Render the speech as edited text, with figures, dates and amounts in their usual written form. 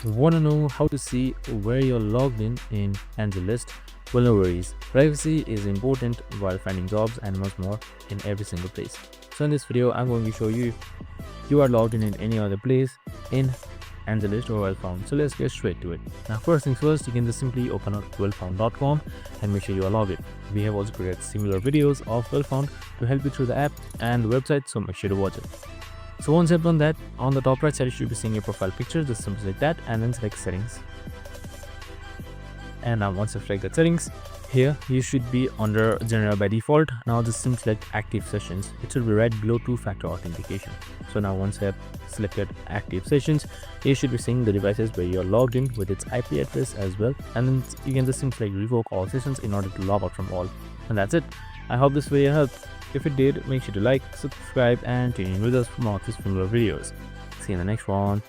Want to know how to see where you're logged in AngelList? Well, no worries. Privacy is important while finding jobs and much more in every single place. So in this video, I'm going to show you if you are logged in any other place in AngelList or Wellfound. So let's get straight to it. Now, first things first, you can just simply open up wellfound.com and make sure you are logged in. We have also created similar videos of Wellfound to help you through the app and the website, so make sure to watch it. So once you've done that, on the top right side you should be seeing your profile picture. Just simply like that and then select settings. And now once you select the settings, here you should be under general by default. Now just simply select active sessions. It should be right below two-factor authentication. So now once you have selected active sessions, you should be seeing the devices where you're logged in with its IP address as well, and then you can just simply revoke all sessions in order to log out from all. And that's it. I hope this video helped. If it did, make sure to like, subscribe and tune in with us for more of these similar videos. See you in the next one.